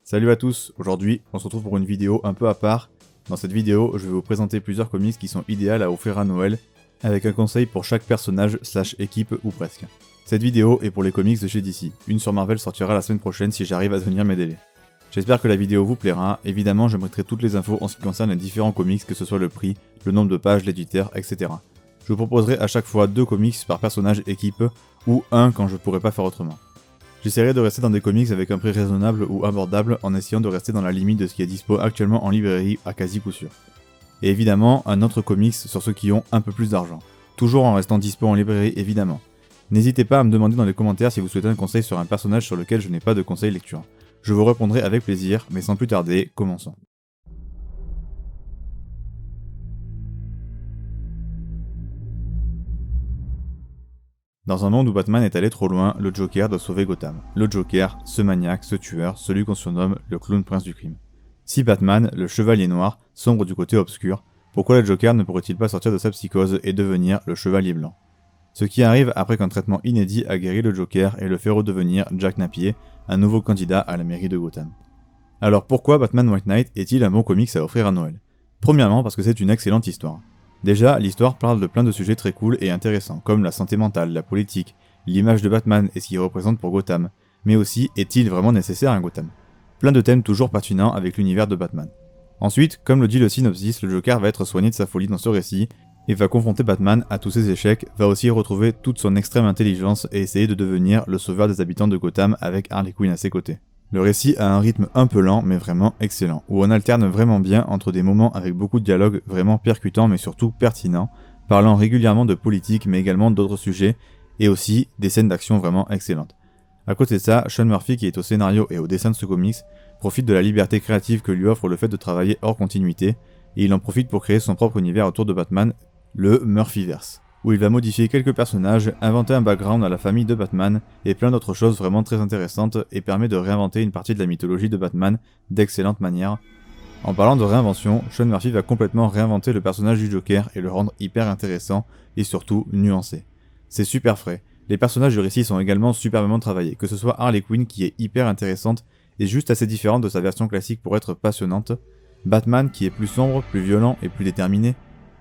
Salut à tous, aujourd'hui on se retrouve pour une vidéo un peu à part. Dans cette vidéo, je vais vous présenter plusieurs comics qui sont idéales à offrir à Noël, avec un conseil pour chaque personnage / équipe ou presque. Cette vidéo est pour les comics de chez DC, une sur Marvel sortira la semaine prochaine si j'arrive à tenir mes délais. J'espère que la vidéo vous plaira, évidemment je mettrai toutes les infos en ce qui concerne les différents comics, que ce soit le prix, le nombre de pages, l'éditeur, etc. Je vous proposerai à chaque fois 2 comics par personnage équipe, ou un quand je pourrai pas faire autrement. J'essaierai de rester dans des comics avec un prix raisonnable ou abordable en essayant de rester dans la limite de ce qui est dispo actuellement en librairie à quasi coup sûr. Et évidemment, un autre comics sur ceux qui ont un peu plus d'argent. Toujours en restant dispo en librairie évidemment. N'hésitez pas à me demander dans les commentaires si vous souhaitez un conseil sur un personnage sur lequel je n'ai pas de conseil lecture. Je vous répondrai avec plaisir, mais sans plus tarder, commençons. Dans un monde où Batman est allé trop loin, le Joker doit sauver Gotham. Le Joker, ce maniaque, ce tueur, celui qu'on surnomme le clown prince du crime. Si Batman, le chevalier noir, sombre du côté obscur, pourquoi le Joker ne pourrait-il pas sortir de sa psychose et devenir le chevalier blanc? Ce qui arrive après qu'un traitement inédit a guéri le Joker et le fait redevenir Jack Napier, un nouveau candidat à la mairie de Gotham. Alors pourquoi Batman White Knight est-il un bon comics à offrir à Noël? Premièrement parce que c'est une excellente histoire. Déjà, l'histoire parle de plein de sujets très cool et intéressants, comme la santé mentale, la politique, l'image de Batman et ce qu'il représente pour Gotham, mais aussi, est-il vraiment nécessaire à Gotham? Plein de thèmes toujours pertinents avec l'univers de Batman. Ensuite, comme le dit le synopsis, le Joker va être soigné de sa folie dans ce récit, et va confronter Batman à tous ses échecs, va aussi retrouver toute son extrême intelligence et essayer de devenir le sauveur des habitants de Gotham avec Harley Quinn à ses côtés. Le récit a un rythme un peu lent mais vraiment excellent, où on alterne vraiment bien entre des moments avec beaucoup de dialogues vraiment percutants mais surtout pertinents, parlant régulièrement de politique mais également d'autres sujets, et aussi des scènes d'action vraiment excellentes. À côté de ça, Sean Murphy, qui est au scénario et au dessin de ce comics, profite de la liberté créative que lui offre le fait de travailler hors continuité, et il en profite pour créer son propre univers autour de Batman, le Murphyverse, où il va modifier quelques personnages, inventer un background à la famille de Batman, et plein d'autres choses vraiment très intéressantes, et permet de réinventer une partie de la mythologie de Batman d'excellente manière. En parlant de réinvention, Sean Murphy va complètement réinventer le personnage du Joker et le rendre hyper intéressant, et surtout nuancé. C'est super frais. Les personnages du récit sont également superbement travaillés, que ce soit Harley Quinn qui est hyper intéressante, et juste assez différente de sa version classique pour être passionnante, Batman qui est plus sombre, plus violent et plus déterminé,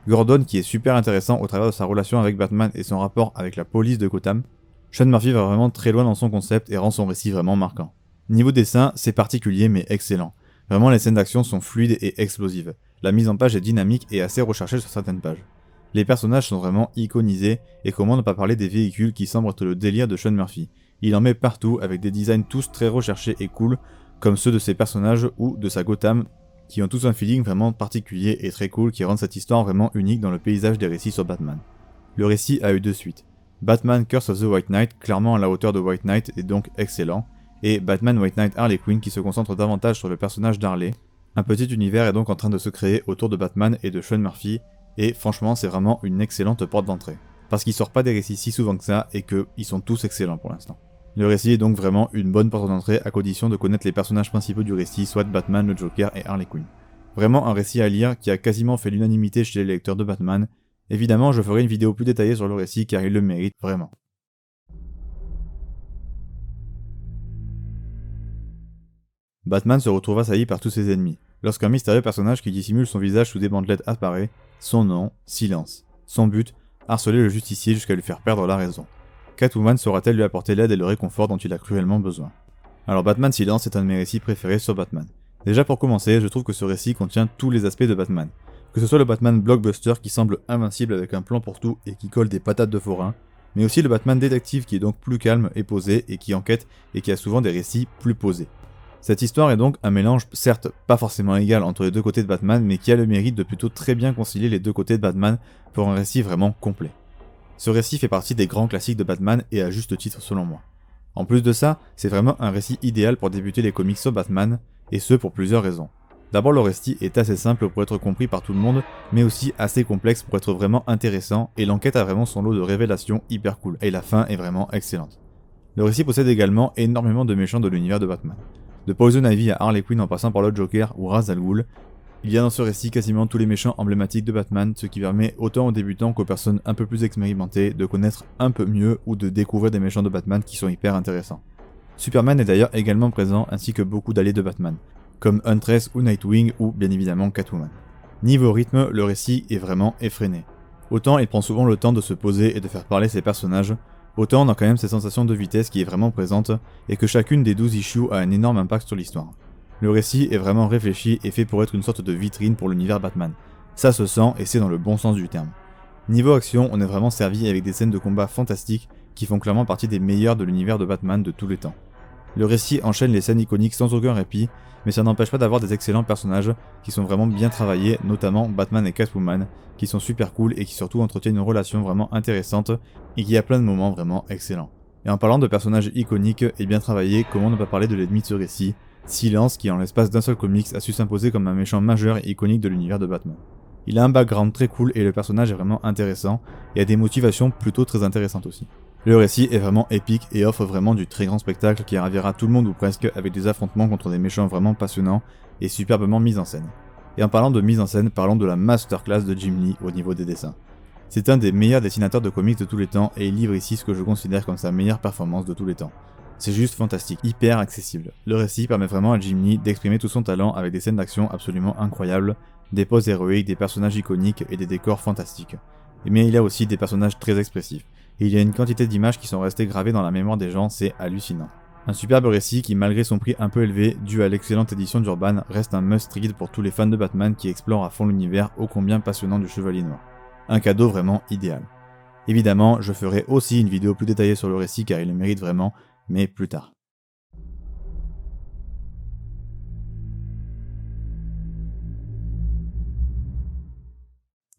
Gordon qui est super intéressant au travers de sa relation avec Batman et son rapport avec la police de Gotham. Sean Murphy va vraiment très loin dans son concept et rend son récit vraiment marquant. Niveau dessin, c'est particulier mais excellent. Vraiment les scènes d'action sont fluides et explosives. La mise en page est dynamique et assez recherchée sur certaines pages. Les personnages sont vraiment iconisés, et comment ne pas parler des véhicules qui semblent être le délire de Sean Murphy. Il en met partout avec des designs tous très recherchés et cool, comme ceux de ses personnages ou de sa Gotham, qui ont tous un feeling vraiment particulier et très cool qui rendent cette histoire vraiment unique dans le paysage des récits sur Batman. Le récit a eu 2 suites. Batman Curse of the White Knight, clairement à la hauteur de White Knight et donc excellent, et Batman White Knight Harley Quinn qui se concentre davantage sur le personnage d'Harley. Un petit univers est donc en train de se créer autour de Batman et de Sean Murphy, et franchement c'est vraiment une excellente porte d'entrée. Parce qu'il sort pas des récits si souvent que ça et qu'ils sont tous excellents pour l'instant. Le récit est donc vraiment une bonne porte d'entrée à condition de connaître les personnages principaux du récit, soit Batman, le Joker et Harley Quinn. Vraiment un récit à lire qui a quasiment fait l'unanimité chez les lecteurs de Batman. Évidemment, je ferai une vidéo plus détaillée sur le récit car il le mérite vraiment. Batman se retrouve assailli par tous ses ennemis, lorsqu'un mystérieux personnage qui dissimule son visage sous des bandelettes apparaît. Son nom, Silence. Son but, harceler le justicier jusqu'à lui faire perdre la raison. Catwoman saura-t-elle lui apporter l'aide et le réconfort dont il a cruellement besoin? Alors Batman Silence est un de mes récits préférés sur Batman. Déjà pour commencer, je trouve que ce récit contient tous les aspects de Batman. Que ce soit le Batman blockbuster qui semble invincible avec un plan pour tout et qui colle des patates de forain, mais aussi le Batman détective qui est donc plus calme et posé et qui enquête et qui a souvent des récits plus posés. Cette histoire est donc un mélange, certes pas forcément égal entre les deux côtés de Batman, mais qui a le mérite de plutôt très bien concilier les deux côtés de Batman pour un récit vraiment complet. Ce récit fait partie des grands classiques de Batman et à juste titre selon moi. En plus de ça, c'est vraiment un récit idéal pour débuter les comics sur Batman, et ce pour plusieurs raisons. D'abord le récit est assez simple pour être compris par tout le monde, mais aussi assez complexe pour être vraiment intéressant, et l'enquête a vraiment son lot de révélations hyper cool, et la fin est vraiment excellente. Le récit possède également énormément de méchants de l'univers de Batman. De Poison Ivy à Harley Quinn en passant par le Joker ou Ra's al Ghul, il y a dans ce récit quasiment tous les méchants emblématiques de Batman, ce qui permet autant aux débutants qu'aux personnes un peu plus expérimentées de connaître un peu mieux ou de découvrir des méchants de Batman qui sont hyper intéressants. Superman est d'ailleurs également présent ainsi que beaucoup d'alliés de Batman, comme Huntress ou Nightwing ou bien évidemment Catwoman. Niveau rythme, le récit est vraiment effréné. Autant il prend souvent le temps de se poser et de faire parler ses personnages, autant on a quand même cette sensation de vitesse qui est vraiment présente et que chacune des 12 issues a un énorme impact sur l'histoire. Le récit est vraiment réfléchi et fait pour être une sorte de vitrine pour l'univers Batman. Ça se sent et c'est dans le bon sens du terme. Niveau action, on est vraiment servi avec des scènes de combat fantastiques qui font clairement partie des meilleures de l'univers de Batman de tous les temps. Le récit enchaîne les scènes iconiques sans aucun répit, mais ça n'empêche pas d'avoir des excellents personnages qui sont vraiment bien travaillés, notamment Batman et Catwoman, qui sont super cool et qui surtout entretiennent une relation vraiment intéressante et qui a plein de moments vraiment excellents. Et en parlant de personnages iconiques et bien travaillés, comment ne pas parler de l'ennemi de ce récit, Silence, qui en l'espace d'un seul comics a su s'imposer comme un méchant majeur et iconique de l'univers de Batman. Il a un background très cool et le personnage est vraiment intéressant et a des motivations plutôt très intéressantes aussi. Le récit est vraiment épique et offre vraiment du très grand spectacle qui ravira tout le monde ou presque avec des affrontements contre des méchants vraiment passionnants et superbement mis en scène. Et en parlant de mise en scène, parlons de la masterclass de Jim Lee au niveau des dessins. C'est un des meilleurs dessinateurs de comics de tous les temps et il livre ici ce que je considère comme sa meilleure performance de tous les temps. C'est juste fantastique, hyper accessible. Le récit permet vraiment à Jim Lee d'exprimer tout son talent avec des scènes d'action absolument incroyables, des poses héroïques, des personnages iconiques et des décors fantastiques. Mais il y a aussi des personnages très expressifs. Et il y a une quantité d'images qui sont restées gravées dans la mémoire des gens, c'est hallucinant. Un superbe récit qui, malgré son prix un peu élevé, dû à l'excellente édition d'Urban, reste un must-read pour tous les fans de Batman qui explorent à fond l'univers ô combien passionnant du Chevalier Noir. Un cadeau vraiment idéal. Évidemment, je ferai aussi une vidéo plus détaillée sur le récit car il le mérite vraiment, mais plus tard.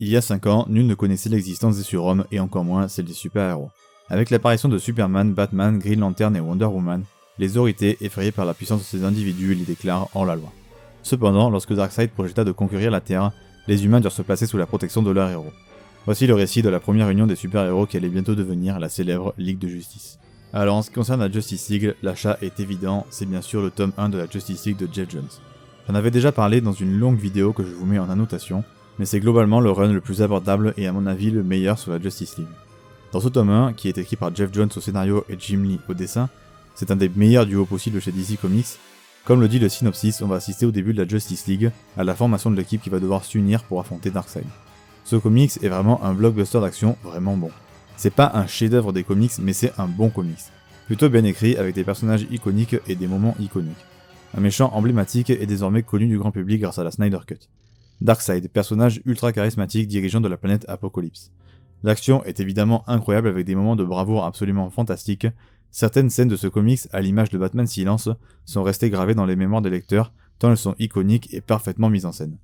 Il y a 5 ans, nul ne connaissait l'existence des surhommes et encore moins celle des super-héros. Avec l'apparition de Superman, Batman, Green Lantern et Wonder Woman, les autorités, effrayées par la puissance de ces individus, les déclarent hors la loi. Cependant, lorsque Darkseid projeta de conquérir la Terre, les humains durent se placer sous la protection de leurs héros. Voici le récit de la première union des super-héros qui allait bientôt devenir la célèbre Ligue de Justice. Alors en ce qui concerne la Justice League, l'achat est évident, c'est bien sûr le tome 1 de la Justice League de Jeff Jones. J'en avais déjà parlé dans une longue vidéo que je vous mets en annotation, mais c'est globalement le run le plus abordable et à mon avis le meilleur sur la Justice League. Dans ce tome 1, qui est écrit par Jeff Jones au scénario et Jim Lee au dessin, c'est un des meilleurs duos possibles chez DC Comics. Comme le dit le synopsis, on va assister au début de la Justice League, à la formation de l'équipe qui va devoir s'unir pour affronter Darkseid. Ce comics est vraiment un blockbuster d'action vraiment bon. C'est pas un chef-d'œuvre des comics, mais c'est un bon comics. Plutôt bien écrit avec des personnages iconiques et des moments iconiques. Un méchant emblématique est désormais connu du grand public grâce à la Snyder Cut. Darkseid, personnage ultra charismatique dirigeant de la planète Apocalypse. L'action est évidemment incroyable avec des moments de bravoure absolument fantastiques. Certaines scènes de ce comics, à l'image de Batman Silence, sont restées gravées dans les mémoires des lecteurs, tant elles sont iconiques et parfaitement mises en scène.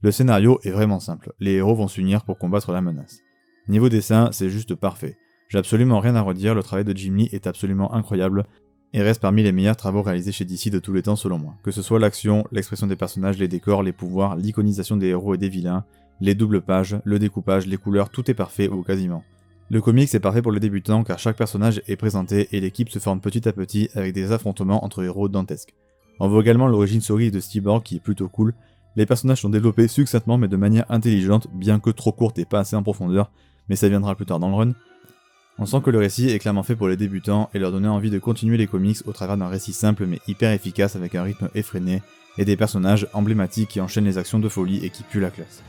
Le scénario est vraiment simple, les héros vont s'unir pour combattre la menace. Niveau dessin, c'est juste parfait. J'ai absolument rien à redire, le travail de Jim Lee est absolument incroyable, et reste parmi les meilleurs travaux réalisés chez DC de tous les temps selon moi. Que ce soit l'action, l'expression des personnages, les décors, les pouvoirs, l'iconisation des héros et des vilains, les doubles pages, le découpage, les couleurs, tout est parfait ou quasiment. Le comics est parfait pour les débutants car chaque personnage est présenté et l'équipe se forme petit à petit avec des affrontements entre héros dantesques. On voit également l'origine story de Cyborg qui est plutôt cool. Les personnages sont développés succinctement mais de manière intelligente, bien que trop courte et pas assez en profondeur, mais ça viendra plus tard dans le run. On sent que le récit est clairement fait pour les débutants et leur donner envie de continuer les comics au travers d'un récit simple mais hyper efficace avec un rythme effréné et des personnages emblématiques qui enchaînent les actions de folie et qui puent la classe.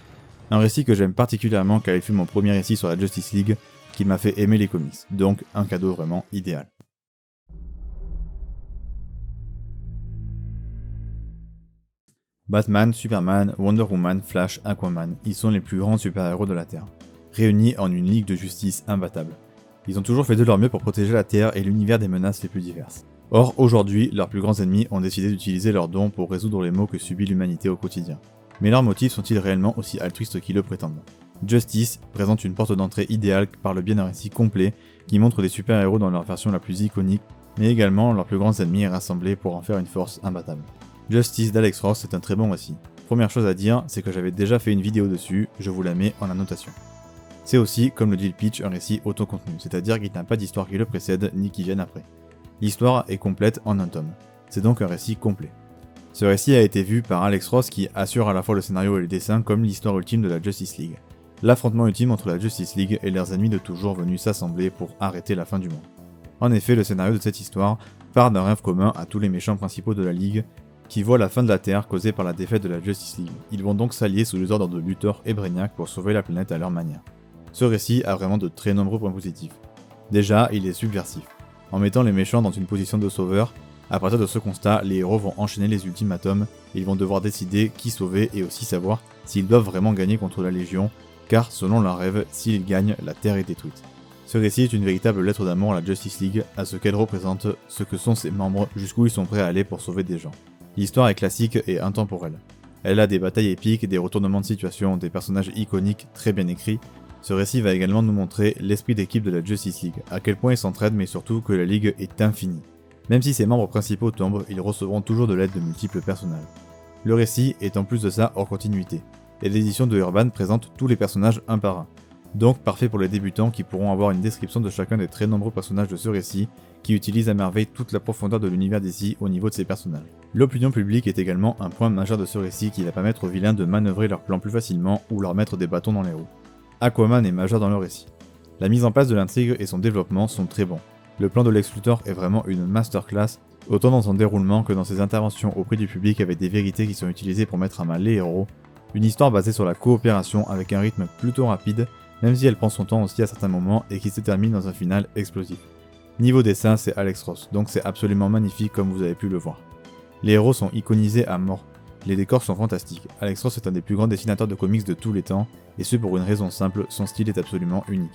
Un récit que j'aime particulièrement car il fut mon premier récit sur la Justice League qui m'a fait aimer les comics, donc un cadeau vraiment idéal. Batman, Superman, Wonder Woman, Flash, Aquaman, ils sont les plus grands super-héros de la Terre, réunis en une ligue de justice imbattable. Ils ont toujours fait de leur mieux pour protéger la Terre et l'univers des menaces les plus diverses. Or, aujourd'hui, leurs plus grands ennemis ont décidé d'utiliser leurs dons pour résoudre les maux que subit l'humanité au quotidien. Mais leurs motifs sont-ils réellement aussi altruistes qu'ils le prétendent ? Justice présente une porte d'entrée idéale par le biais d'un récit complet qui montre des super-héros dans leur version la plus iconique, mais également leurs plus grands ennemis rassemblés pour en faire une force imbattable. Justice d'Alex Ross est un très bon récit. Première chose à dire, c'est que j'avais déjà fait une vidéo dessus, je vous la mets en annotation. C'est aussi, comme le dit le pitch, un récit autocontenu, c'est-à-dire qu'il n'a pas d'histoire qui le précède ni qui vienne après. L'histoire est complète en un tome. C'est donc un récit complet. Ce récit a été vu par Alex Ross qui assure à la fois le scénario et le dessin comme l'histoire ultime de la Justice League. L'affrontement ultime entre la Justice League et leurs ennemis de toujours venus s'assembler pour arrêter la fin du monde. En effet, le scénario de cette histoire part d'un rêve commun à tous les méchants principaux de la Ligue, qui voient la fin de la Terre causée par la défaite de la Justice League. Ils vont donc s'allier sous les ordres de Luthor et Brainiac pour sauver la planète à leur manière. Ce récit a vraiment de très nombreux points positifs. Déjà, il est subversif. En mettant les méchants dans une position de sauveur, à partir de ce constat, les héros vont enchaîner les ultimatums, et ils vont devoir décider qui sauver et aussi savoir s'ils doivent vraiment gagner contre la Légion, car selon leur rêve, s'ils gagnent, la Terre est détruite. Ce récit est une véritable lettre d'amour à la Justice League, à ce qu'elle représente, ce que sont ses membres, jusqu'où ils sont prêts à aller pour sauver des gens. L'histoire est classique et intemporelle. Elle a des batailles épiques, des retournements de situation, des personnages iconiques très bien écrits. Ce récit va également nous montrer l'esprit d'équipe de la Justice League, à quel point ils s'entraident mais surtout que la Ligue est infinie. Même si ses membres principaux tombent, ils recevront toujours de l'aide de multiples personnages. Le récit est en plus de ça hors continuité, et l'édition de Urban présente tous les personnages un par un. Donc parfait pour les débutants qui pourront avoir une description de chacun des très nombreux personnages de ce récit, qui utilise à merveille toute la profondeur de l'univers d'ici au niveau de ses personnages. L'opinion publique est également un point majeur de ce récit qui va permettre aux vilains de manœuvrer leurs plans plus facilement ou leur mettre des bâtons dans les roues. Aquaman est majeur dans le récit. La mise en place de l'intrigue et son développement sont très bons. Le plan de Lex Luthor est vraiment une masterclass, autant dans son déroulement que dans ses interventions auprès du public avec des vérités qui sont utilisées pour mettre à mal les héros. Une histoire basée sur la coopération avec un rythme plutôt rapide, même si elle prend son temps aussi à certains moments et qui se termine dans un final explosif. Niveau dessin, c'est Alex Ross, donc c'est absolument magnifique comme vous avez pu le voir. Les héros sont iconisés à mort, les décors sont fantastiques. Alex Ross est un des plus grands dessinateurs de comics de tous les temps, et ce pour une raison simple, son style est absolument unique.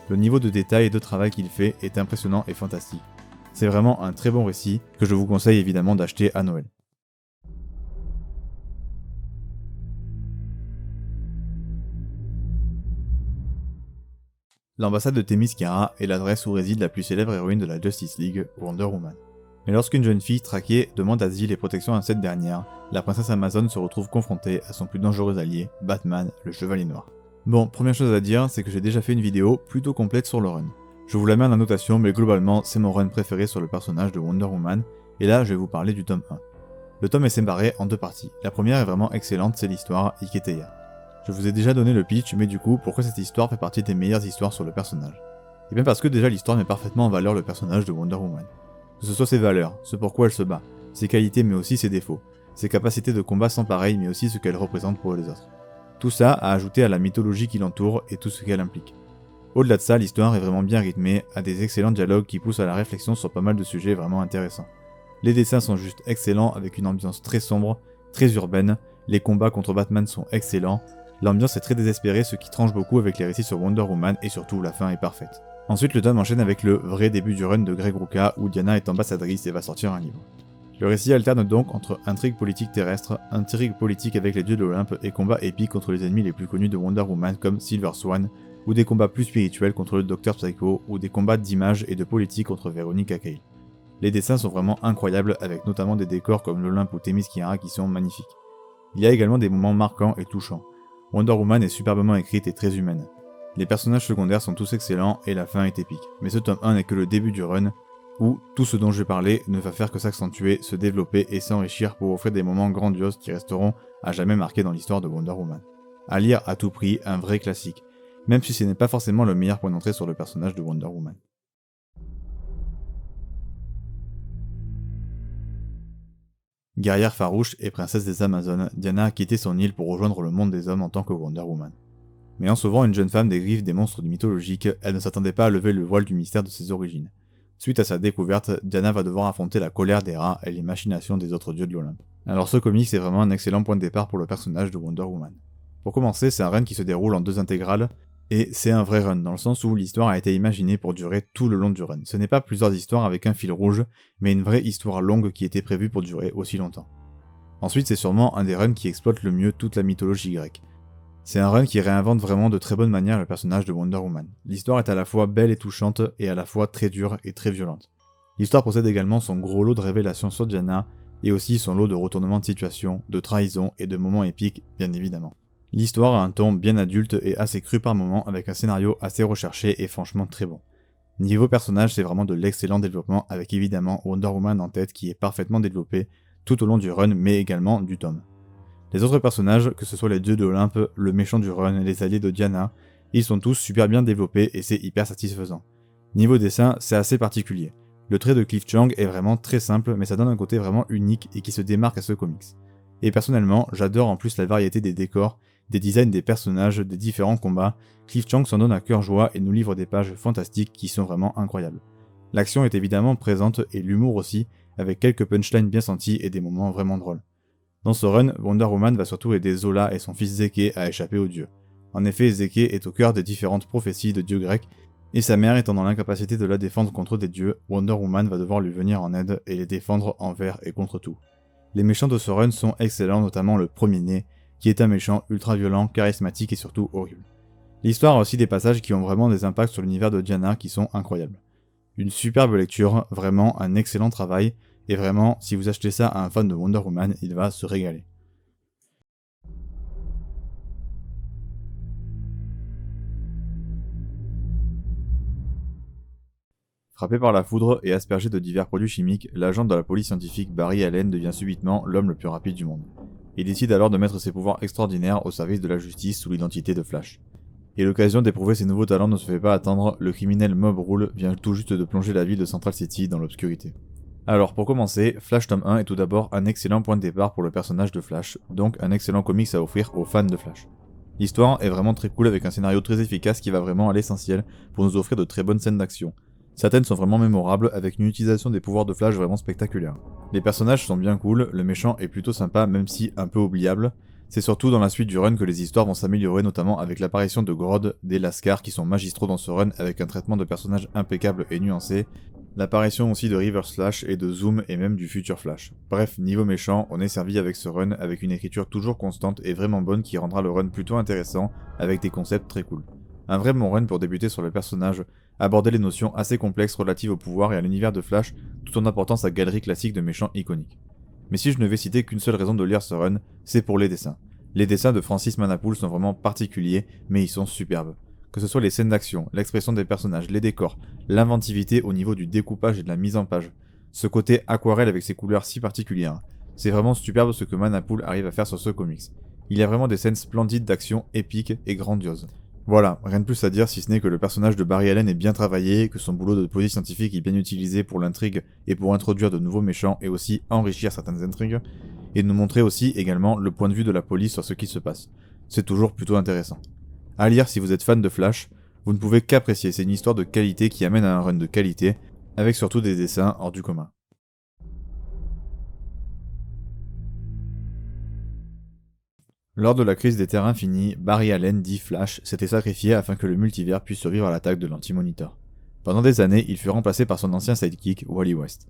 Le niveau de détail et de travail qu'il fait est impressionnant et fantastique. C'est vraiment un très bon récit, que je vous conseille évidemment d'acheter à Noël. L'ambassade de Themyscira est l'adresse où réside la plus célèbre héroïne de la Justice League, Wonder Woman. Mais lorsqu'une jeune fille traquée demande asile et protection à cette dernière, la princesse Amazon se retrouve confrontée à son plus dangereux allié, Batman, le Chevalier Noir. Bon, première chose à dire, c'est que j'ai déjà fait une vidéo plutôt complète sur le run. Je vous la mets en annotation, mais globalement, c'est mon run préféré sur le personnage de Wonder Woman, et là je vais vous parler du tome 1. Le tome est séparé en deux parties. La première est vraiment excellente, c'est l'histoire Iketeia. Je vous ai déjà donné le pitch, mais du coup, pourquoi cette histoire fait partie des meilleures histoires sur le personnage? Et bien parce que déjà l'histoire met parfaitement en valeur le personnage de Wonder Woman. Que ce soit ses valeurs, ce pourquoi elle se bat, ses qualités mais aussi ses défauts, ses capacités de combat sans pareil mais aussi ce qu'elle représente pour les autres. Tout ça à ajouter à la mythologie qui l'entoure et tout ce qu'elle implique. Au-delà de ça, l'histoire est vraiment bien rythmée, a des excellents dialogues qui poussent à la réflexion sur pas mal de sujets vraiment intéressants. Les dessins sont juste excellents avec une ambiance très sombre, très urbaine, les combats contre Batman sont excellents, l'ambiance est très désespérée ce qui tranche beaucoup avec les récits sur Wonder Woman et surtout la fin est parfaite. Ensuite le tome enchaîne avec le vrai début du run de Greg Rucka où Diana est ambassadrice et va sortir un livre. Le récit alterne donc entre intrigue politique terrestre, intrigue politique avec les dieux de l'Olympe et combats épiques contre les ennemis les plus connus de Wonder Woman comme Silver Swan, ou des combats plus spirituels contre le Dr Psycho, ou des combats d'image et de politique contre Veronica Cale. Les dessins sont vraiment incroyables avec notamment des décors comme l'Olympe ou Themyscira qui sont magnifiques. Il y a également des moments marquants et touchants. Wonder Woman est superbement écrite et très humaine. Les personnages secondaires sont tous excellents et la fin est épique, mais ce tome 1 n'est que le début du run, où tout ce dont je parlais ne va faire que s'accentuer, se développer et s'enrichir pour offrir des moments grandioses qui resteront à jamais marqués dans l'histoire de Wonder Woman. À lire à tout prix, un vrai classique, même si ce n'est pas forcément le meilleur point d'entrée sur le personnage de Wonder Woman. Guerrière farouche et princesse des Amazones, Diana a quitté son île pour rejoindre le monde des hommes en tant que Wonder Woman. Mais en sauvant une jeune femme des griffes des monstres mythologiques, elle ne s'attendait pas à lever le voile du mystère de ses origines. Suite à sa découverte, Diana va devoir affronter la colère des rats et les machinations des autres dieux de l'Olympe. Alors ce comics est vraiment un excellent point de départ pour le personnage de Wonder Woman. Pour commencer, c'est un run qui se déroule en 2 intégrales, et c'est un vrai run, dans le sens où l'histoire a été imaginée pour durer tout le long du run. Ce n'est pas plusieurs histoires avec un fil rouge, mais une vraie histoire longue qui était prévue pour durer aussi longtemps. Ensuite, c'est sûrement un des runs qui exploite le mieux toute la mythologie grecque. C'est un run qui réinvente vraiment de très bonne manière le personnage de Wonder Woman. L'histoire est à la fois belle et touchante, et à la fois très dure et très violente. L'histoire possède également son gros lot de révélations sur Diana, et aussi son lot de retournements de situation, de trahison et de moments épiques, bien évidemment. L'histoire a un ton bien adulte et assez cru par moments, avec un scénario assez recherché et franchement très bon. Niveau personnage, c'est vraiment de l'excellent développement, avec évidemment Wonder Woman en tête qui est parfaitement développé tout au long du run, mais également du tome. Les autres personnages, que ce soit les dieux de l'Olympe, le méchant du run et les alliés de Diana, ils sont tous super bien développés et c'est hyper satisfaisant. Niveau dessin, c'est assez particulier. Le trait de Cliff Chiang est vraiment très simple, mais ça donne un côté vraiment unique et qui se démarque à ce comics. Et personnellement, j'adore en plus la variété des décors, des designs des personnages, des différents combats. Cliff Chiang s'en donne à cœur joie et nous livre des pages fantastiques qui sont vraiment incroyables. L'action est évidemment présente et l'humour aussi, avec quelques punchlines bien senties et des moments vraiment drôles. Dans ce run, Wonder Woman va surtout aider Zola et son fils Zeke à échapper aux dieux. En effet, Zeke est au cœur des différentes prophéties de dieux grecs, et sa mère étant dans l'incapacité de la défendre contre des dieux, Wonder Woman va devoir lui venir en aide et les défendre envers et contre tout. Les méchants de ce run sont excellents, notamment le premier-né, qui est un méchant ultra violent, charismatique et surtout horrible. L'histoire a aussi des passages qui ont vraiment des impacts sur l'univers de Diana qui sont incroyables. Une superbe lecture, vraiment un excellent travail, et vraiment, si vous achetez ça à un fan de Wonder Woman, il va se régaler. Frappé par la foudre et aspergé de divers produits chimiques, l'agent de la police scientifique Barry Allen devient subitement l'homme le plus rapide du monde. Il décide alors de mettre ses pouvoirs extraordinaires au service de la justice sous l'identité de Flash. Et l'occasion d'éprouver ses nouveaux talents ne se fait pas attendre, le criminel Mob Rule vient tout juste de plonger la ville de Central City dans l'obscurité. Alors pour commencer, Flash tome 1 est tout d'abord un excellent point de départ pour le personnage de Flash, donc un excellent comics à offrir aux fans de Flash. L'histoire est vraiment très cool avec un scénario très efficace qui va vraiment à l'essentiel pour nous offrir de très bonnes scènes d'action. Certaines sont vraiment mémorables avec une utilisation des pouvoirs de Flash vraiment spectaculaire. Les personnages sont bien cool, le méchant est plutôt sympa même si un peu oubliable. C'est surtout dans la suite du run que les histoires vont s'améliorer, notamment avec l'apparition de Grodd, des Lascars qui sont magistraux dans ce run avec un traitement de personnages impeccable et nuancé, l'apparition aussi de River Slash et de Zoom et même du futur Flash. Bref, niveau méchant, on est servi avec ce run avec une écriture toujours constante et vraiment bonne qui rendra le run plutôt intéressant avec des concepts très cool. Un vrai bon run pour débuter sur le personnage, aborder les notions assez complexes relatives au pouvoir et à l'univers de Flash tout en apportant sa galerie classique de méchants iconiques. Mais si je ne vais citer qu'une seule raison de lire ce run, c'est pour les dessins. Les dessins de Francis Manapul sont vraiment particuliers, mais ils sont superbes. Que ce soit les scènes d'action, l'expression des personnages, les décors, l'inventivité au niveau du découpage et de la mise en page, ce côté aquarelle avec ses couleurs si particulières, c'est vraiment superbe ce que Manapul arrive à faire sur ce comics. Il y a vraiment des scènes splendides d'action épiques et grandioses. Voilà, rien de plus à dire si ce n'est que le personnage de Barry Allen est bien travaillé, que son boulot de police scientifique est bien utilisé pour l'intrigue et pour introduire de nouveaux méchants et aussi enrichir certaines intrigues, et nous montrer aussi également le point de vue de la police sur ce qui se passe. C'est toujours plutôt intéressant. À lire si vous êtes fan de Flash, vous ne pouvez qu'apprécier, c'est une histoire de qualité qui amène à un run de qualité, avec surtout des dessins hors du commun. Lors de la crise des Terres Infinies, Barry Allen, dit Flash, s'était sacrifié afin que le multivers puisse survivre à l'attaque de l'Anti-Monitor. Pendant des années, il fut remplacé par son ancien sidekick, Wally West.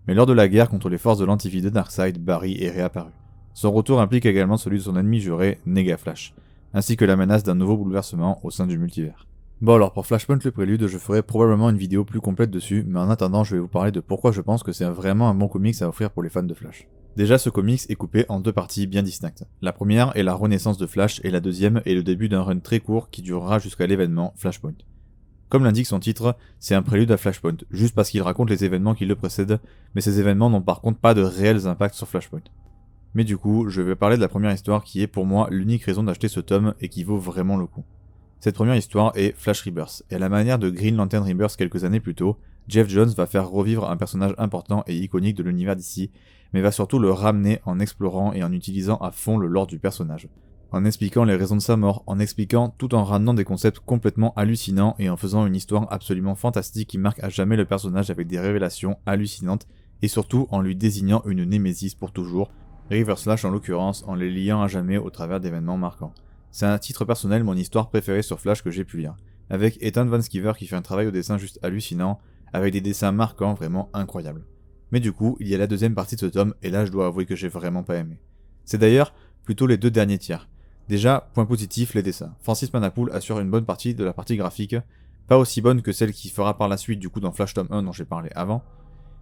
Mais lors de la guerre contre les forces de l'antivie de Darkseid, Barry est réapparu. Son retour implique également celui de son ennemi juré, Nega Flash, ainsi que la menace d'un nouveau bouleversement au sein du multivers. Bon alors pour Flashpoint le prélude, je ferai probablement une vidéo plus complète dessus, mais en attendant je vais vous parler de pourquoi je pense que c'est vraiment un bon comics à offrir pour les fans de Flash. Déjà ce comics est coupé en deux parties bien distinctes. La première est la renaissance de Flash et la deuxième est le début d'un run très court qui durera jusqu'à l'événement Flashpoint. Comme l'indique son titre, c'est un prélude à Flashpoint, juste parce qu'il raconte les événements qui le précèdent, mais ces événements n'ont par contre pas de réels impacts sur Flashpoint. Mais du coup, je vais parler de la première histoire qui est pour moi l'unique raison d'acheter ce tome et qui vaut vraiment le coup. Cette première histoire est Flash Rebirth, et à la manière de Green Lantern Rebirth quelques années plus tôt, Jeff Jones va faire revivre un personnage important et iconique de l'univers d'ici, mais va surtout le ramener en explorant et en utilisant à fond le lore du personnage. En expliquant les raisons de sa mort, en expliquant tout en ramenant des concepts complètement hallucinants et en faisant une histoire absolument fantastique qui marque à jamais le personnage avec des révélations hallucinantes et surtout en lui désignant une némésis pour toujours, River Slash en l'occurrence, en les liant à jamais au travers d'événements marquants. C'est à titre personnel mon histoire préférée sur Flash que j'ai pu lire, avec Ethan Van Sciver qui fait un travail au dessin juste hallucinant, avec des dessins marquants vraiment incroyables. Mais du coup, il y a la deuxième partie de ce tome, et là je dois avouer que j'ai vraiment pas aimé. C'est d'ailleurs plutôt les deux derniers tiers. Déjà, point positif, les dessins. Francis Manapul assure une bonne partie de la partie graphique, pas aussi bonne que celle qu'il fera par la suite du coup dans Flash tome 1 dont j'ai parlé avant,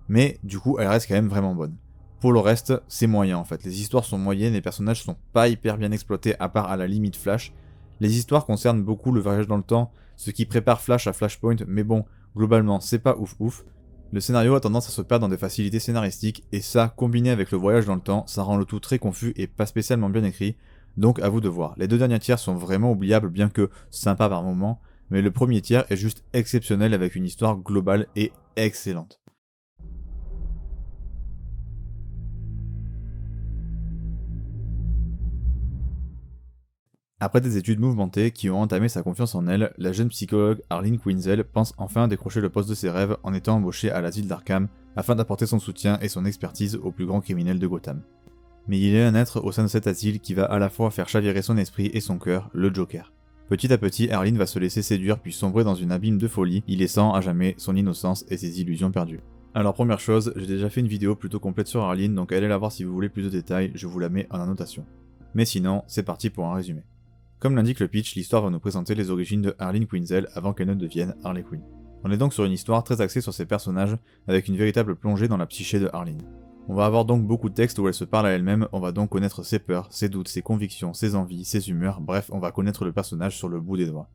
mais du coup elle reste quand même vraiment bonne. Pour le reste, c'est moyen en fait, les histoires sont moyennes, les personnages sont pas hyper bien exploités à part à la limite Flash. Les histoires concernent beaucoup le voyage dans le temps, ce qui prépare Flash à Flashpoint, mais bon, globalement c'est pas ouf ouf. Le scénario a tendance à se perdre dans des facilités scénaristiques, et ça, combiné avec le voyage dans le temps, ça rend le tout très confus et pas spécialement bien écrit, donc à vous de voir. Les deux derniers tiers sont vraiment oubliables bien que sympa par moments, mais le premier tiers est juste exceptionnel avec une histoire globale et excellente. Après des études mouvementées qui ont entamé sa confiance en elle, la jeune psychologue Harleen Quinzel pense enfin décrocher le poste de ses rêves en étant embauchée à l'asile d'Arkham afin d'apporter son soutien et son expertise aux plus grands criminels de Gotham. Mais il y a un être au sein de cet asile qui va à la fois faire chavirer son esprit et son cœur, le Joker. Petit à petit, Harleen va se laisser séduire puis sombrer dans une abîme de folie, y laissant à jamais son innocence et ses illusions perdues. Alors première chose, j'ai déjà fait une vidéo plutôt complète sur Harleen, donc allez la voir si vous voulez plus de détails, je vous la mets en annotation. Mais sinon, c'est parti pour un résumé. Comme l'indique le pitch, l'histoire va nous présenter les origines de Harleen Quinzel avant qu'elle ne devienne Harley Quinn. On est donc sur une histoire très axée sur ses personnages, avec une véritable plongée dans la psyché de Harleen. On va avoir donc beaucoup de textes où elle se parle à elle-même, on va donc connaître ses peurs, ses doutes, ses convictions, ses envies, ses humeurs, bref, on va connaître le personnage sur le bout des doigts.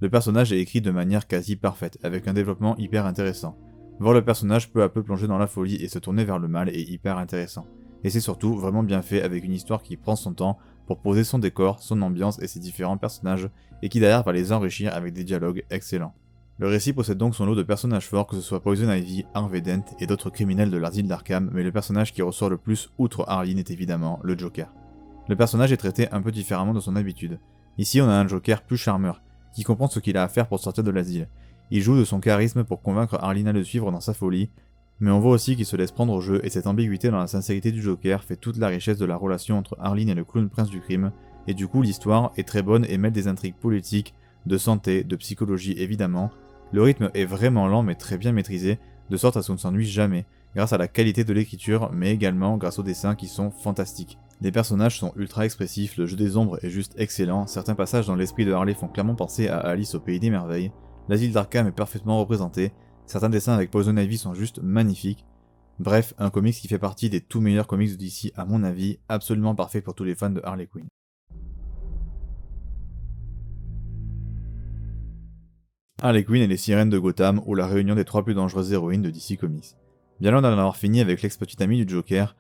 Le personnage est écrit de manière quasi parfaite, avec un développement hyper intéressant. Voir le personnage peu à peu plonger dans la folie et se tourner vers le mal est hyper intéressant. Et c'est surtout vraiment bien fait avec une histoire qui prend son temps pour poser son décor, son ambiance et ses différents personnages, et qui derrière va les enrichir avec des dialogues excellents. Le récit possède donc son lot de personnages forts, que ce soit Poison Ivy, Harvey Dent et d'autres criminels de l'asile d'Arkham, mais le personnage qui ressort le plus outre Harleen est évidemment le Joker. Le personnage est traité un peu différemment de son habitude. Ici on a un Joker plus charmeur, qui comprend ce qu'il a à faire pour sortir de l'asile. Il joue de son charisme pour convaincre Harleen à le suivre dans sa folie, mais on voit aussi qu'il se laisse prendre au jeu et cette ambiguïté dans la sincérité du Joker fait toute la richesse de la relation entre Harleen et le clown prince du crime, et du coup l'histoire est très bonne et mêle des intrigues politiques, de santé, de psychologie évidemment. Le rythme est vraiment lent mais très bien maîtrisé, de sorte à ce qu'on ne s'ennuie jamais, grâce à la qualité de l'écriture, mais également grâce aux dessins qui sont fantastiques. Les personnages sont ultra expressifs, le jeu des ombres est juste excellent, certains passages dans l'esprit de Harley font clairement penser à Alice au Pays des Merveilles, l'asile d'Arkham est parfaitement représenté, certains dessins avec Poison Ivy sont juste magnifiques. Bref, un comics qui fait partie des tout meilleurs comics de DC à mon avis, absolument parfait pour tous les fans de Harley Quinn. Harley Quinn et les sirènes de Gotham, ou la réunion des 3 plus dangereuses héroïnes de DC Comics. Bien loin d'en avoir fini avec l'ex-petite amie du Joker,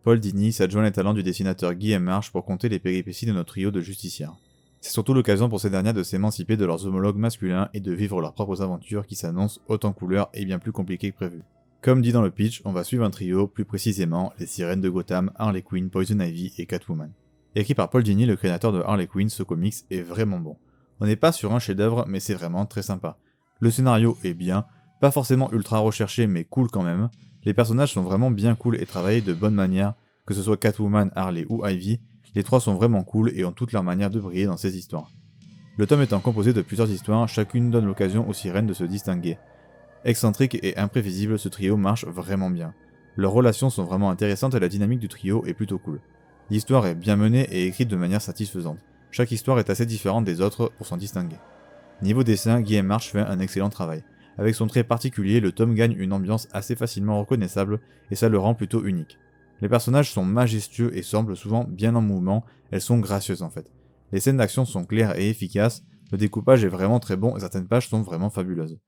Paul Dini s'adjoint les talents du dessinateur Guy M. March pour conter les péripéties de notre trio de justicières. C'est surtout l'occasion pour ces dernières de s'émanciper de leurs homologues masculins et de vivre leurs propres aventures qui s'annoncent hautes en couleurs et bien plus compliquées que prévu. Comme dit dans le pitch, on va suivre un trio, plus précisément les sirènes de Gotham, Harley Quinn, Poison Ivy et Catwoman. Écrit par Paul Dini, le créateur de Harley Quinn, ce comics est vraiment bon. On n'est pas sur un chef-d'œuvre, mais c'est vraiment très sympa. Le scénario est bien, pas forcément ultra recherché, mais cool quand même. Les personnages sont vraiment bien cool et travaillés de bonne manière, que ce soit Catwoman, Harley ou Ivy, les trois sont vraiment cool et ont toute leur manière de briller dans ces histoires. Le tome étant composé de plusieurs histoires, chacune donne l'occasion aux sirènes de se distinguer. Excentrique et imprévisible, ce trio marche vraiment bien. Leurs relations sont vraiment intéressantes et la dynamique du trio est plutôt cool. L'histoire est bien menée et écrite de manière satisfaisante. Chaque histoire est assez différente des autres pour s'en distinguer. Niveau dessin, Guy M. March fait un excellent travail. Avec son trait particulier, le tome gagne une ambiance assez facilement reconnaissable et ça le rend plutôt unique. Les personnages sont majestueux et semblent souvent bien en mouvement, elles sont gracieuses en fait. Les scènes d'action sont claires et efficaces, le découpage est vraiment très bon et certaines pages sont vraiment fabuleuses.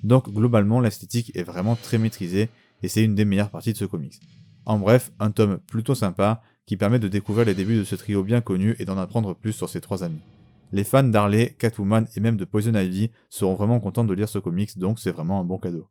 Donc globalement l'esthétique est vraiment très maîtrisée et c'est une des meilleures parties de ce comics. En bref, un tome plutôt sympa qui permet de découvrir les débuts de ce trio bien connu et d'en apprendre plus sur ses trois amis. Les fans d'Harley, Catwoman et même de Poison Ivy seront vraiment contents de lire ce comics, donc c'est vraiment un bon cadeau.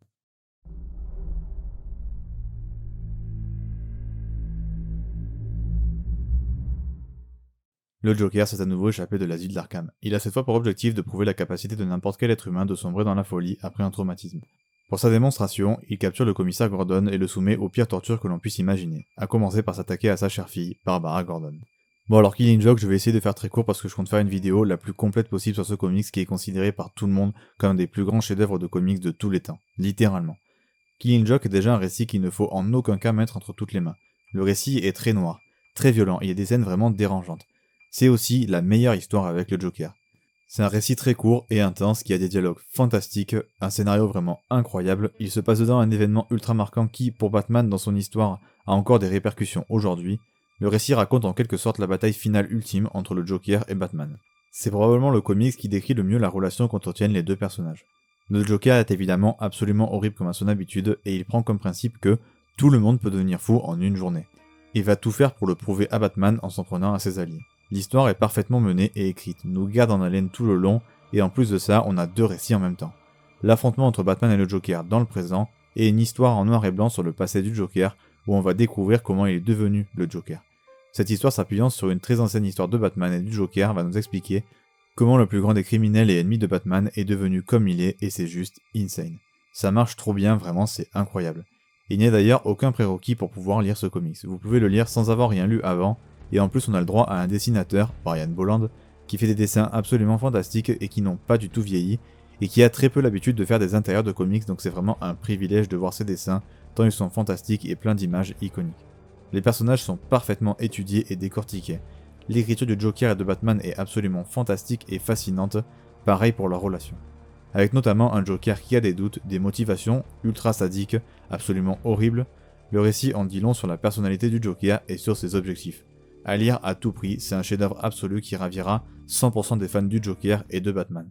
Le Joker s'est à nouveau échappé de l'asile d'Arkham. Il a cette fois pour objectif de prouver la capacité de n'importe quel être humain de sombrer dans la folie après un traumatisme. Pour sa démonstration, il capture le commissaire Gordon et le soumet aux pires tortures que l'on puisse imaginer, à commencer par s'attaquer à sa chère fille, Barbara Gordon. Bon alors Killing Joke, je vais essayer de faire très court parce que je compte faire une vidéo la plus complète possible sur ce comics qui est considéré par tout le monde comme un des plus grands chefs-d'œuvre de comics de tous les temps, littéralement. Killing Joke est déjà un récit qu'il ne faut en aucun cas mettre entre toutes les mains. Le récit est très noir, très violent, et il y a des scènes vraiment dérangeantes. C'est aussi la meilleure histoire avec le Joker. C'est un récit très court et intense qui a des dialogues fantastiques, un scénario vraiment incroyable, il se passe dedans un événement ultra marquant qui, pour Batman dans son histoire, a encore des répercussions aujourd'hui. Le récit raconte en quelque sorte la bataille finale ultime entre le Joker et Batman. C'est probablement le comics qui décrit le mieux la relation qu'entretiennent les deux personnages. Le Joker est évidemment absolument horrible comme à son habitude et il prend comme principe que tout le monde peut devenir fou en une journée. Il va tout faire pour le prouver à Batman en s'en prenant à ses alliés. L'histoire est parfaitement menée et écrite, nous garde en haleine tout le long, et en plus de ça, on a deux récits en même temps. L'affrontement entre Batman et le Joker dans le présent, et une histoire en noir et blanc sur le passé du Joker, où on va découvrir comment il est devenu le Joker. Cette histoire s'appuyant sur une très ancienne histoire de Batman et du Joker va nous expliquer comment le plus grand des criminels et ennemis de Batman est devenu comme il est et c'est juste insane. Ça marche trop bien, vraiment c'est incroyable. Il n'y a d'ailleurs aucun prérequis pour pouvoir lire ce comics, vous pouvez le lire sans avoir rien lu avant, et en plus on a le droit à un dessinateur, Brian Bolland, qui fait des dessins absolument fantastiques et qui n'ont pas du tout vieilli, et qui a très peu l'habitude de faire des intérieurs de comics, donc c'est vraiment un privilège de voir ses dessins, tant ils sont fantastiques et pleins d'images iconiques. Les personnages sont parfaitement étudiés et décortiqués. L'écriture du Joker et de Batman est absolument fantastique et fascinante, pareil pour leur relation. Avec notamment un Joker qui a des doutes, des motivations ultra sadiques, absolument horribles, le récit en dit long sur la personnalité du Joker et sur ses objectifs. À lire à tout prix, c'est un chef-d'œuvre absolu qui ravira 100% des fans du Joker et de Batman.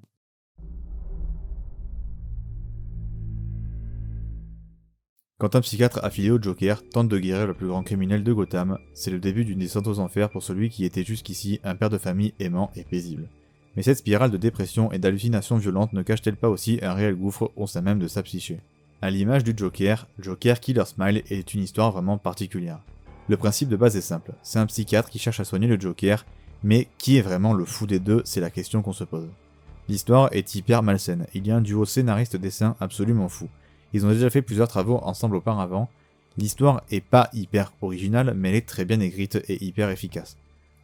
Quand un psychiatre affilié au Joker tente de guérir le plus grand criminel de Gotham, c'est le début d'une descente aux enfers pour celui qui était jusqu'ici un père de famille aimant et paisible. Mais cette spirale de dépression et d'hallucinations violentes ne cache-t-elle pas aussi un réel gouffre au sein même de sa psyché? À l'image du Joker, Joker Killer Smile est une histoire vraiment particulière. Le principe de base est simple, c'est un psychiatre qui cherche à soigner le Joker, mais qui est vraiment le fou des deux, c'est la question qu'on se pose. L'histoire est hyper malsaine, il y a un duo scénariste-dessin absolument fou. Ils ont déjà fait plusieurs travaux ensemble auparavant. L'histoire est pas hyper originale, mais elle est très bien écrite et hyper efficace.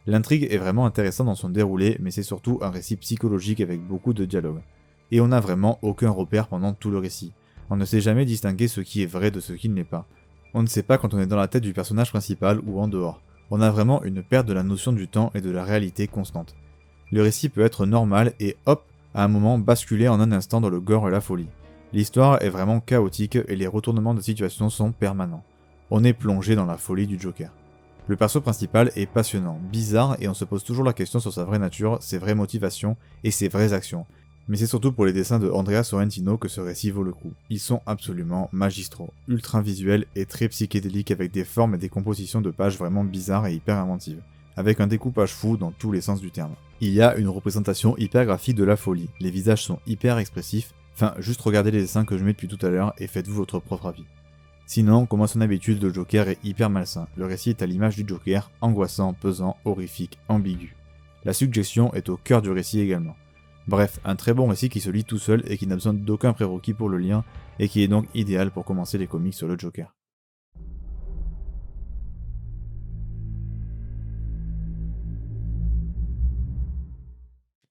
L'intrigue est vraiment intéressante dans son déroulé, mais c'est surtout un récit psychologique avec beaucoup de dialogue. Et on n'a vraiment aucun repère pendant tout le récit. On ne sait jamais distinguer ce qui est vrai de ce qui ne l'est pas. On ne sait pas quand on est dans la tête du personnage principal ou en dehors. On a vraiment une perte de la notion du temps et de la réalité constante. Le récit peut être normal et hop, à un moment basculer en un instant dans le gore et la folie. L'histoire est vraiment chaotique et les retournements de situation sont permanents. On est plongé dans la folie du Joker. Le perso principal est passionnant, bizarre et on se pose toujours la question sur sa vraie nature, ses vraies motivations et ses vraies actions. Mais c'est surtout pour les dessins de Andrea Sorrentino que ce récit vaut le coup. Ils sont absolument magistraux, ultra visuels et très psychédéliques avec des formes et des compositions de pages vraiment bizarres et hyper inventives, avec un découpage fou dans tous les sens du terme. Il y a une représentation hyper graphique de la folie, les visages sont hyper expressifs, enfin juste regardez les dessins que je mets depuis tout à l'heure et faites-vous votre propre avis. Sinon, comme à son habitude, le Joker est hyper malsain. Le récit est à l'image du Joker, angoissant, pesant, horrifique, ambigu. La suggestion est au cœur du récit également. Bref, un très bon récit qui se lit tout seul et qui n'a besoin d'aucun prérequis pour le lire, et qui est donc idéal pour commencer les comics sur le Joker.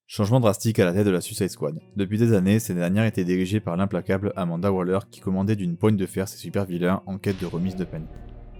Changement drastique à la tête de la Suicide Squad. Depuis des années, cette dernière était dirigée par l'implacable Amanda Waller qui commandait d'une poigne de fer ses super vilains en quête de remise de peine.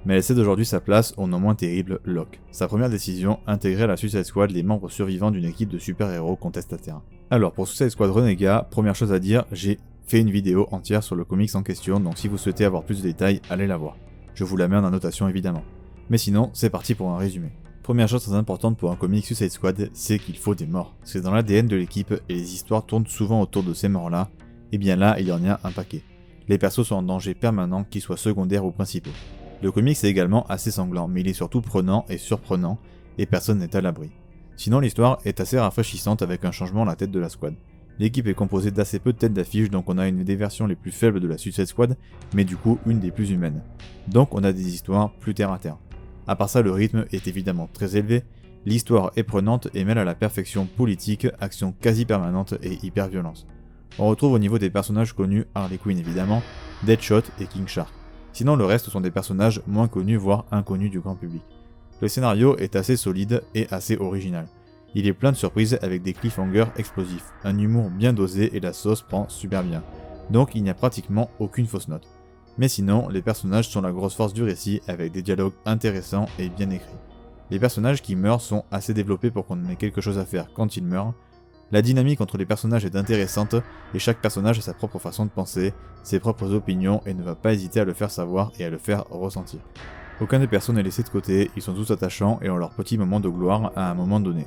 Mais elle cède aujourd'hui sa place au non moins terrible Locke. Sa première décision, intégrer à la Suicide Squad les membres survivants d'une équipe de super-héros contestataires. Alors pour Suicide Squad Renégat, première chose à dire, j'ai fait une vidéo entière sur le comics en question, donc si vous souhaitez avoir plus de détails, allez la voir. Je vous la mets en annotation évidemment. Mais sinon, c'est parti pour un résumé. Première chose très importante pour un comic Suicide Squad, c'est qu'il faut des morts. C'est dans l'ADN de l'équipe et les histoires tournent souvent autour de ces morts-là, et bien là, il y en a un paquet. Les persos sont en danger permanent, qu'ils soient secondaires ou principaux. Le comics est également assez sanglant, mais il est surtout prenant et surprenant, et personne n'est à l'abri. Sinon l'histoire est assez rafraîchissante avec un changement à la tête de la squad. L'équipe est composée d'assez peu de têtes d'affiche, donc on a une des versions les plus faibles de la Suicide Squad, mais du coup une des plus humaines. Donc on a des histoires plus terre à terre. À part ça, le rythme est évidemment très élevé, l'histoire est prenante et mêle à la perfection politique, action quasi permanente et hyper violence. On retrouve au niveau des personnages connus Harley Quinn évidemment, Deadshot et King Shark. Sinon le reste sont des personnages moins connus voire inconnus du grand public. Le scénario est assez solide et assez original. Il est plein de surprises avec des cliffhangers explosifs, un humour bien dosé et la sauce prend super bien. Donc il n'y a pratiquement aucune fausse note. Mais sinon, les personnages sont la grosse force du récit avec des dialogues intéressants et bien écrits. Les personnages qui meurent sont assez développés pour qu'on ait quelque chose à faire quand ils meurent. La dynamique entre les personnages est intéressante et chaque personnage a sa propre façon de penser, ses propres opinions et ne va pas hésiter à le faire savoir et à le faire ressentir. Aucun des personnages n'est laissé de côté, ils sont tous attachants et ont leur petit moment de gloire à un moment donné.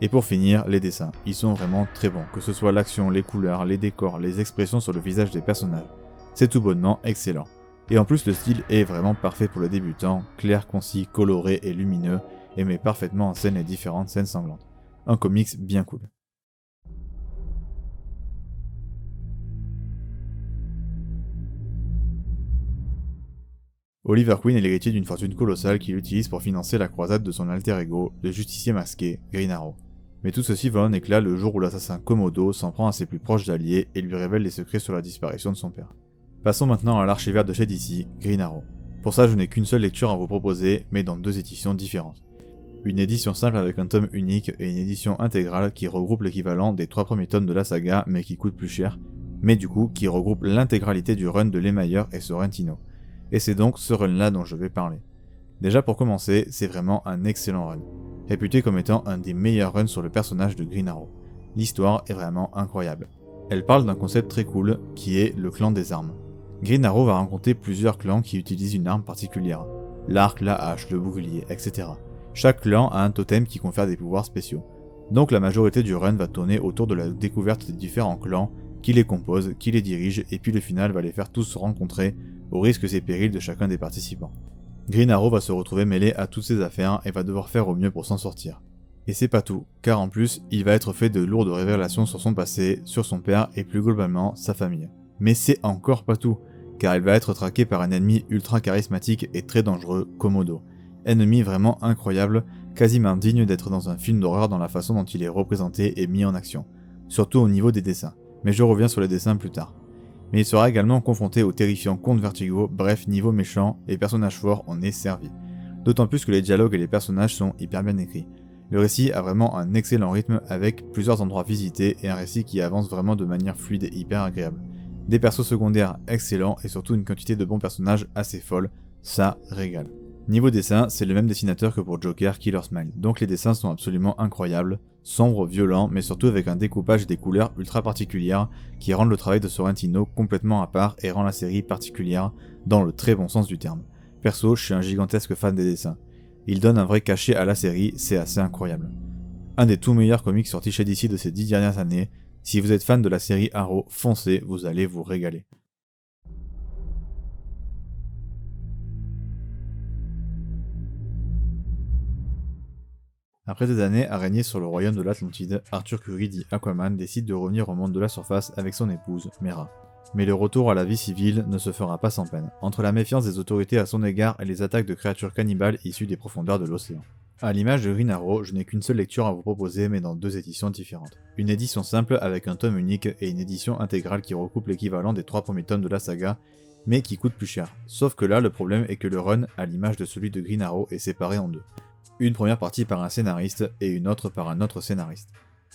Et pour finir, les dessins, ils sont vraiment très bons, que ce soit l'action, les couleurs, les décors, les expressions sur le visage des personnages. C'est tout bonnement excellent. Et en plus le style est vraiment parfait pour le débutant, clair, concis, coloré et lumineux, et met parfaitement en scène les différentes scènes sanglantes. Un comics bien cool. Oliver Queen est l'héritier d'une fortune colossale qu'il utilise pour financer la croisade de son alter ego, le justicier masqué, Green Arrow. Mais tout ceci vole en éclat le jour où l'assassin Komodo s'en prend à ses plus proches alliés et lui révèle les secrets sur la disparition de son père. Passons maintenant à l'archivère de chez DC, Green Arrow. Pour ça, je n'ai qu'une seule lecture à vous proposer, mais dans 2 éditions différentes. Une édition simple avec un tome unique et une édition intégrale qui regroupe l'équivalent des 3 premiers tomes de la saga, mais qui coûte plus cher, mais du coup qui regroupe l'intégralité du run de Lemayer et Sorrentino. Et c'est donc ce run-là dont je vais parler. Déjà pour commencer, c'est vraiment un excellent run, réputé comme étant un des meilleurs runs sur le personnage de Green Arrow. L'histoire est vraiment incroyable. Elle parle d'un concept très cool, qui est le clan des armes. Green Arrow va rencontrer plusieurs clans qui utilisent une arme particulière. L'arc, la hache, le bouclier, etc. Chaque clan a un totem qui confère des pouvoirs spéciaux. Donc la majorité du run va tourner autour de la découverte des différents clans, qui les composent, qui les dirigent, et puis le final va les faire tous se rencontrer, au risque et périls de chacun des participants. Green Arrow va se retrouver mêlé à toutes ces affaires et va devoir faire au mieux pour s'en sortir. Et c'est pas tout, car en plus, il va être fait de lourdes révélations sur son passé, sur son père et plus globalement, sa famille. Mais c'est encore pas tout, car il va être traqué par un ennemi ultra charismatique et très dangereux, Komodo. Ennemi vraiment incroyable, quasiment digne d'être dans un film d'horreur dans la façon dont il est représenté et mis en action, surtout au niveau des dessins, mais je reviens sur les dessins plus tard. Mais il sera également confronté au terrifiant Comte Vertigo, bref, niveau méchant et personnage fort, on est servi. D'autant plus que les dialogues et les personnages sont hyper bien écrits. Le récit a vraiment un excellent rythme avec plusieurs endroits visités et un récit qui avance vraiment de manière fluide et hyper agréable. Des persos secondaires excellents et surtout une quantité de bons personnages assez folle, ça régale. Niveau dessin, c'est le même dessinateur que pour Joker, Killer Smile, donc les dessins sont absolument incroyables, sombres, violents, mais surtout avec un découpage et des couleurs ultra particulières qui rendent le travail de Sorrentino complètement à part et rend la série particulière dans le très bon sens du terme. Perso, je suis un gigantesque fan des dessins. Il donne un vrai cachet à la série, c'est assez incroyable. Un des tout meilleurs comics sortis chez DC de ces 10 dernières années. Si vous êtes fan de la série Arrow, foncez, vous allez vous régaler. Après des années à régner sur le royaume de l'Atlantide, Arthur Curry dit Aquaman décide de revenir au monde de la surface avec son épouse, Mera. Mais le retour à la vie civile ne se fera pas sans peine, entre la méfiance des autorités à son égard et les attaques de créatures cannibales issues des profondeurs de l'océan. À l'image de Green Arrow, je n'ai qu'une seule lecture à vous proposer mais dans 2 éditions différentes. Une édition simple avec un tome unique et une édition intégrale qui recoupe l'équivalent des 3 premiers tomes de la saga, mais qui coûte plus cher. Sauf que là, le problème est que le run, à l'image de celui de Green Arrow, est séparé en 2. Une première partie par un scénariste et une autre par un autre scénariste.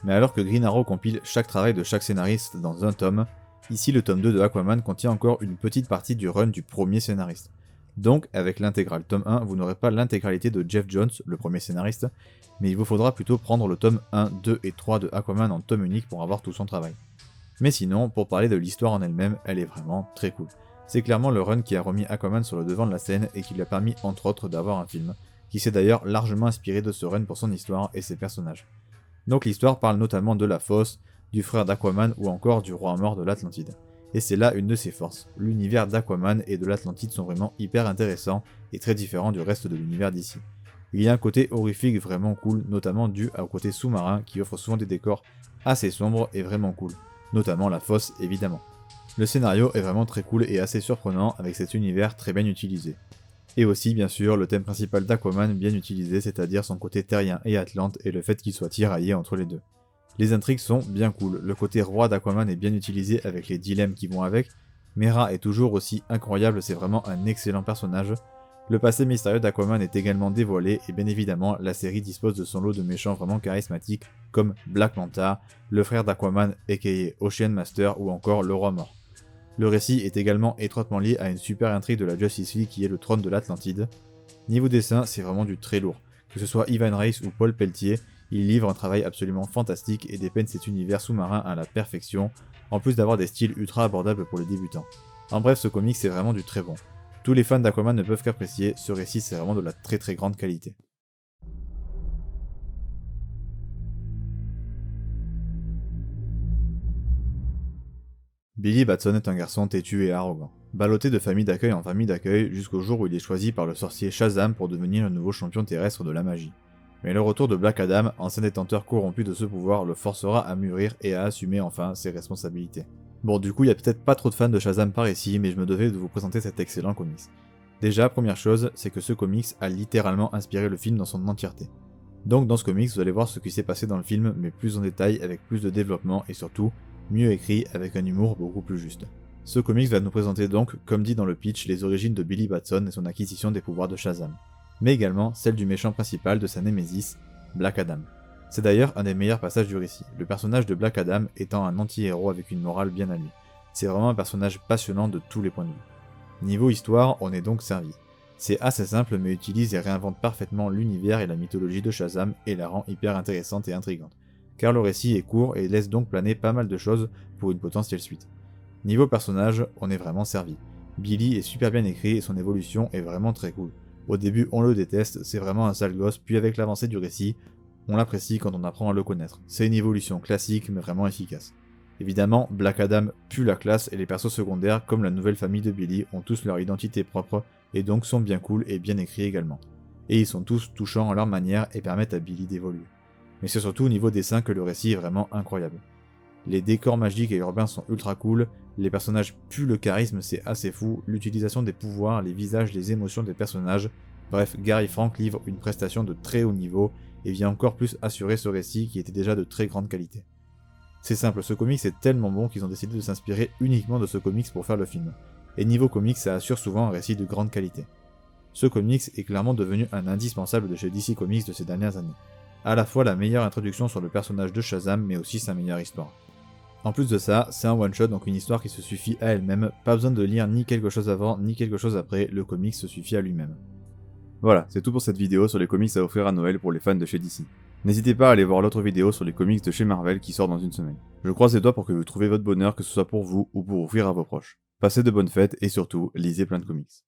Mais alors que Green Arrow compile chaque travail de chaque scénariste dans un tome, ici le tome 2 de Aquaman contient encore une petite partie du run du premier scénariste. Donc avec l'intégrale tome 1, vous n'aurez pas l'intégralité de Jeff Jones, le premier scénariste, mais il vous faudra plutôt prendre le tome 1, 2 et 3 de Aquaman en tome unique pour avoir tout son travail. Mais sinon, pour parler de l'histoire en elle-même, elle est vraiment très cool. C'est clairement le run qui a remis Aquaman sur le devant de la scène et qui lui a permis entre autres d'avoir un film, qui s'est d'ailleurs largement inspiré de ce run pour son histoire et ses personnages. Donc l'histoire parle notamment de la fosse, du frère d'Aquaman ou encore du roi mort de l'Atlantide. Et c'est là une de ses forces. L'univers d'Aquaman et de l'Atlantide sont vraiment hyper intéressants et très différents du reste de l'univers d'ici. Il y a un côté horrifique vraiment cool, notamment dû au côté sous-marin qui offre souvent des décors assez sombres et vraiment cool, notamment la fosse évidemment. Le scénario est vraiment très cool et assez surprenant avec cet univers très bien utilisé. Et aussi, bien sûr, le thème principal d'Aquaman bien utilisé, c'est-à-dire son côté terrien et atlante et le fait qu'il soit tiraillé entre les deux. Les intrigues sont bien cool, le côté roi d'Aquaman est bien utilisé avec les dilemmes qui vont avec, Mera est toujours aussi incroyable, c'est vraiment un excellent personnage. Le passé mystérieux d'Aquaman est également dévoilé et bien évidemment, la série dispose de son lot de méchants vraiment charismatiques comme Black Manta, le frère d'Aquaman aka Ocean Master ou encore le roi mort. Le récit est également étroitement lié à une super intrigue de la Justice League qui est le trône de l'Atlantide. Niveau dessin, c'est vraiment du très lourd. Que ce soit Ivan Reis ou Paul Pelletier, ils livrent un travail absolument fantastique et dépeignent cet univers sous-marin à la perfection, en plus d'avoir des styles ultra abordables pour les débutants. En bref, ce comic c'est vraiment du très bon. Tous les fans d'Aquaman ne peuvent qu'apprécier, ce récit c'est vraiment de la très très grande qualité. Billy Batson est un garçon têtu et arrogant, ballotté de famille d'accueil en famille d'accueil jusqu'au jour où il est choisi par le sorcier Shazam pour devenir le nouveau champion terrestre de la magie. Mais le retour de Black Adam, ancien détenteur corrompu de ce pouvoir, le forcera à mûrir et à assumer enfin ses responsabilités. Bon, du coup, il y a peut-être pas trop de fans de Shazam par ici, mais je me devais de vous présenter cet excellent comics. Déjà, première chose, c'est que ce comics a littéralement inspiré le film dans son entièreté. Donc dans ce comics, vous allez voir ce qui s'est passé dans le film, mais plus en détail, avec plus de développement et surtout, mieux écrit avec un humour beaucoup plus juste. Ce comics va nous présenter donc, comme dit dans le pitch, les origines de Billy Batson et son acquisition des pouvoirs de Shazam, mais également celle du méchant principal de sa némésis, Black Adam. C'est d'ailleurs un des meilleurs passages du récit, le personnage de Black Adam étant un anti-héros avec une morale bien à lui. C'est vraiment un personnage passionnant de tous les points de vue. Niveau histoire, on est donc servi. C'est assez simple mais utilise et réinvente parfaitement l'univers et la mythologie de Shazam et la rend hyper intéressante et intrigante, car le récit est court et laisse donc planer pas mal de choses pour une potentielle suite. Niveau personnage, on est vraiment servi. Billy est super bien écrit et son évolution est vraiment très cool. Au début on le déteste, c'est vraiment un sale gosse, puis avec l'avancée du récit, on l'apprécie quand on apprend à le connaître. C'est une évolution classique mais vraiment efficace. Évidemment, Black Adam pue la classe et les persos secondaires, comme la nouvelle famille de Billy, ont tous leur identité propre et donc sont bien cool et bien écrits également. Et ils sont tous touchants à leur manière et permettent à Billy d'évoluer. Mais c'est surtout au niveau dessin que le récit est vraiment incroyable. Les décors magiques et urbains sont ultra cool, les personnages puent le charisme, c'est assez fou, l'utilisation des pouvoirs, les visages, les émotions des personnages, bref, Gary Frank livre une prestation de très haut niveau et vient encore plus assurer ce récit qui était déjà de très grande qualité. C'est simple, ce comics est tellement bon qu'ils ont décidé de s'inspirer uniquement de ce comics pour faire le film. Et niveau comics, ça assure souvent un récit de grande qualité. Ce comics est clairement devenu un indispensable de chez DC Comics de ces dernières années. À la fois la meilleure introduction sur le personnage de Shazam, mais aussi sa meilleure histoire. En plus de ça, c'est un one-shot, donc une histoire qui se suffit à elle-même, pas besoin de lire ni quelque chose avant, ni quelque chose après, le comics se suffit à lui-même. Voilà, c'est tout pour cette vidéo sur les comics à offrir à Noël pour les fans de chez DC. N'hésitez pas à aller voir l'autre vidéo sur les comics de chez Marvel qui sort dans une semaine. Je croise les doigts pour que vous trouviez votre bonheur, que ce soit pour vous ou pour offrir à vos proches. Passez de bonnes fêtes et surtout, lisez plein de comics.